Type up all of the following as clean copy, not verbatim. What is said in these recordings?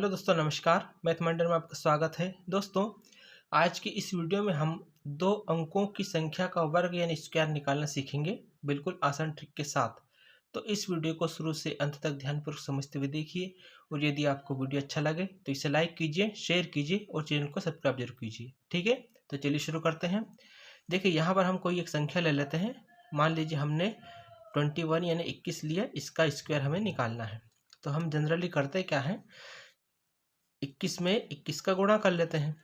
Hello दोस्तों, नमस्कार। Mathematics में आपका स्वागत है। दोस्तों, आज की इस वीडियो में हम दो अंकों की संख्या का वर्ग यानी स्क्वायर निकालना सीखेंगे, बिल्कुल आसान ट्रिक के साथ। तो इस वीडियो को शुरू से अंत तक ध्यानपूर्वक समझते हुए देखिए, और यदि आपको वीडियो अच्छा लगे तो इसे लाइक कीजिए, शेयर कीजिए और चैनल को सब्सक्राइब जरूर कीजिए। ठीक है, तो चलिए शुरू करते हैं। देखिए, यहाँ पर हम कोई एक संख्या ले लेते हैं। मान लीजिए हमने 21 यानी 21 लिया, इसका स्क्वायर हमें निकालना है। तो हम जनरली करते क्या है, 21 में 21 का गुणा कर लेते हैं।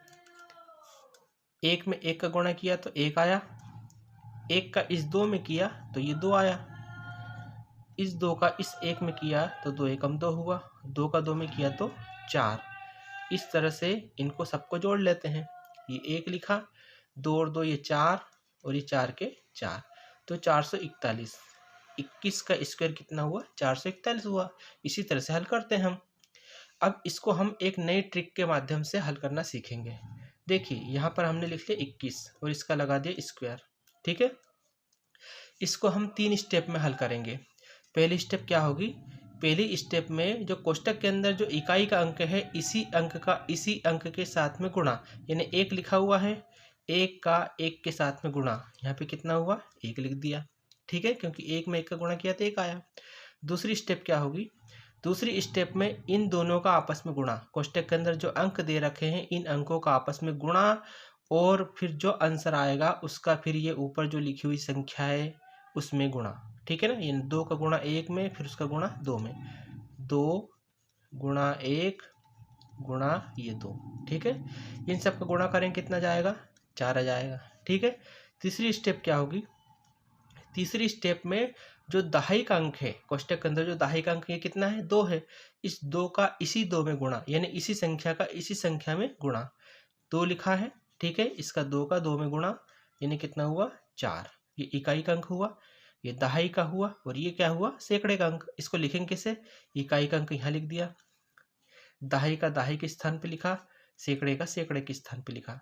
एक में एक का गुणा किया तो एक आया, एक का इस दो में किया तो ये दो आया, इस दो का इस एक में किया तो दो एकम दो हुआ, दो का दो में किया तो चार। इस तरह से इनको सबको जोड़ लेते हैं। ये एक लिखा, दो और दो ये चार, और ये चार के चार, तो 441। 21 का स्क्वायर कितना हुआ? 441 हुआ। इसी तरह से हल करते हैं हम। अब इसको हम एक नई ट्रिक के माध्यम से हल करना सीखेंगे। देखिए, यहाँ पर हमने लिख लिया 21 और इसका लगा दिया स्क्वायर। ठीक है, इसको हम 3 स्टेप में हल करेंगे। पहली स्टेप क्या होगी? पहली स्टेप में जो कोष्टक के अंदर जो इकाई का अंक है, इसी अंक का इसी अंक के साथ में गुणा, यानी एक लिखा हुआ है, एक का एक के साथ में गुणा। यहाँ पे कितना हुआ? एक लिख दिया। ठीक है, क्योंकि एक में एक का गुणा किया तो एक आया। दूसरी स्टेप क्या होगी? दूसरी स्टेप में इन दोनों का आपस में गुणा, कोष्टक के अंदर जो अंक दे रखे हैं इन अंकों का आपस में गुणा, और फिर जो आंसर आएगा उसका फिर ये ऊपर जो लिखी हुई संख्या है उसमें गुणा। ठीक है ना, ये दो का गुणा एक में, फिर उसका गुणा दो में, दो गुणा एक गुणा ये दो। ठीक है, इन सब का गुणा करें कितना जाएगा? 4 आ जाएगा। ठीक है, तीसरी स्टेप क्या होगी? तीसरी स्टेप में जो दहाई का अंक है, कोष्टक के अंदर जो दहाई का अंक ये कितना है? 2 है। इस 2 का इसी 2 में गुणा, यानी इसी संख्या का इसी संख्या में गुणा। 2 लिखा है, ठीक है, इसका 2 का 2 में गुणा, यानी कितना हुआ? 4। ये इकाई का अंक हुआ, ये दहाई का हुआ, और ये क्या हुआ? सैकड़े का अंक। इसको लिखेंगे कैसे? इकाई का अंक यहाँ लिख दिया, दहाई का दहाई के स्थान पे लिखा, सैकड़े का सैकड़े के स्थान पे लिखा।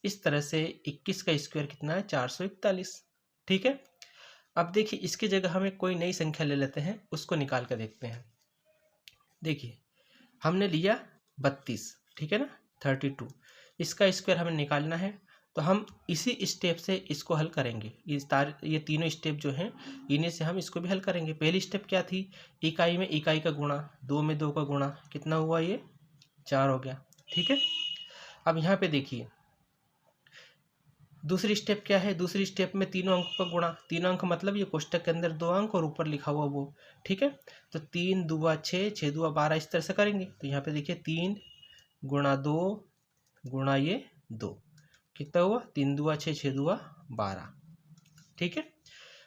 इस तरह से 21 का स्क्वायर कितना है? 441। ठीक है, अब देखिए, इसकी जगह हमें कोई नई संख्या ले लेते हैं, उसको निकाल कर देखते हैं। देखिए, हमने लिया 32, ठीक है ना, 32। इसका स्क्वायर हमें निकालना है, तो हम इसी स्टेप से इसको हल करेंगे। ये तीनों स्टेप जो हैं, इन्हीं से हम इसको भी हल करेंगे। पहली स्टेप क्या थी? इकाई में इकाई का गुणा, दो में दो का गुणा, कितना हुआ? ये 4 हो गया। ठीक है, अब यहाँ पे देखिए, दूसरी स्टेप क्या है? दूसरी स्टेप में तीनों अंकों का गुणा। तीनों अंक मतलब ये कोष्टक के अंदर 2 अंक और ऊपर लिखा हुआ वो। ठीक है, तो 3 दूआ 6, 6 दूआ 12, इस तरह से करेंगे। तो यहाँ पे देखिए 3 गुणा 2 गुणा ये 2, कितना हुआ? 3 दूआ 6, 6 दूआ 12। ठीक है,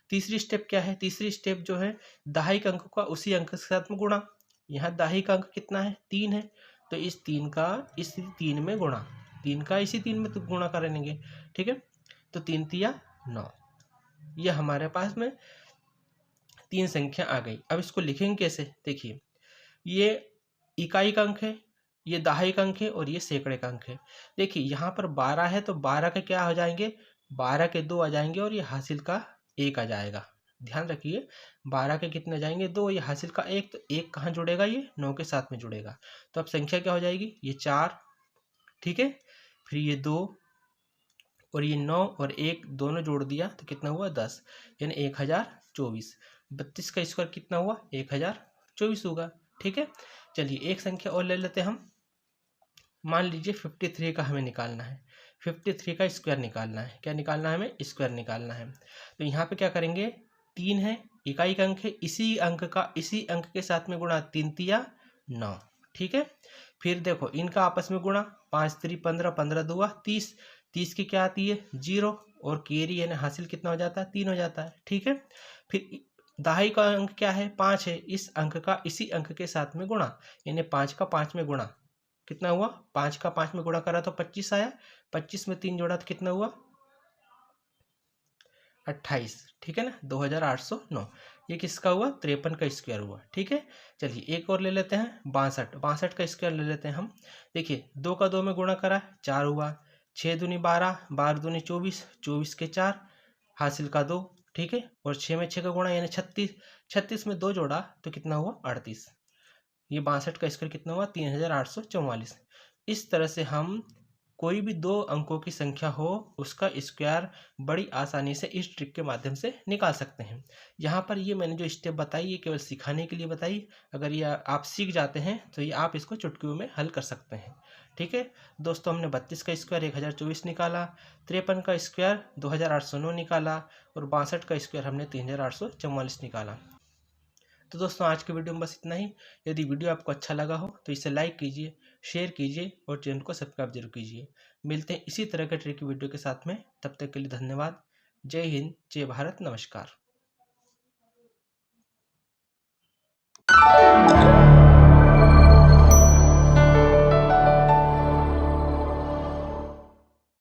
तीसरी स्टेप क्या है? तीसरी स्टेप जो है, दहाई के अंक का उसी अंक के साथ में गुणा। यहाँ दहाई का अंक कितना है? 3 है, तो इस 3 का इस 3 में गुणा, 3 का इसी 3 में तो गुणा करेंगे। ठीक है, तो 3 तिया 9। ये हमारे पास में 3 संख्या आ गई। अब इसको लिखेंगे कैसे? देखिए, ये इकाई का अंक है, ये दहाई का अंक है, और ये सैकड़े का अंक है। देखिए, यहाँ पर 12 है, तो 12 के क्या हो जाएंगे? 12 के 2 आ जाएंगे, और ये हासिल का 1 आ जाएगा। ध्यान रखिए, 12 के कितने जाएंगे? 2, ये हासिल का 1, तो 1 कहाँ जुड़ेगा? ये 9 के साथ में जुड़ेगा। तो अब संख्या क्या हो जाएगी? ये 4, ठीक है, फिर ये 2, और ये 9 और 1 दोनों जोड़ दिया तो कितना हुआ? 10, यानी 1024। 32 का स्क्वायर कितना हुआ? 1024 होगा। ठीक है, चलिए एक संख्या और ले लेते हैं हम। मान लीजिए 53 का हमें निकालना है। 53 का स्क्वायर निकालना है। क्या निकालना है? हमें स्क्वायर निकालना है। तो यहाँ पे क्या करेंगे? 3 है, इकाई का अंक है, इसी अंक का इसी अंक के साथ में गुणा, 3 तिया 9। ठीक है, फिर देखो इनका आपस में गुणा, 5 3 15, 15 दूआ 30, 30 की क्या आती है? 0, और केरी यानी हासिल कितना हो जाता है? 3 हो जाता है। ठीक है, फिर दहाई का अंक क्या है? 5 है, इस अंक का इसी अंक के साथ में गुणा, यानी 5 का 5 में गुणा, कितना हुआ? 5 का 5 में गुणा करा तो 25 आया, 25 में 3 जोड़ा तो कितना हुआ? 28। ठीक है ना, 2809। ये किसका हुआ? 53 का स्क्वायर हुआ। ठीक है, चलिए एक और ले लेते हैं, 62। 62 का स्क्वायर ले लेते हैं हम। देखिए, 2 का 2 में गुणा करा, 4 हुआ, 6 दूनी 12, 12 दूनी 24, 24 के 4, हासिल का 2। ठीक है, और 6 में 6 का गुणा यानी 36, 36 में 2 जोड़ा तो कितना हुआ? 38। ये 62 का स्क्वायर कितना हुआ 3844। इस तरह से हम कोई भी दो अंकों की संख्या हो उसका स्क्वायर बड़ी आसानी से इस ट्रिक के माध्यम से निकाल सकते हैं। यहाँ पर ये मैंने जो स्टेप बताई ये केवल सिखाने के लिए बताई। अगर ये आप सीख जाते हैं तो ये आप इसको चुटकियों में हल कर सकते हैं। ठीक है दोस्तों, हमने 32 का स्क्वायर 1024 निकाला, 53 का स्क्वायर 2809 निकाला और 62 का स्क्वायर हमने 3844 निकाला। तो दोस्तों आज के वीडियो में बस इतना ही। यदि वीडियो आपको अच्छा लगा हो तो इसे लाइक कीजिए, शेयर कीजिए और चैनल को सब्सक्राइब जरूर कीजिए। मिलते हैं इसी तरह के ट्रिक वीडियो के साथ में, तब तक के लिए धन्यवाद। जय हिंद, जय भारत, नमस्कार।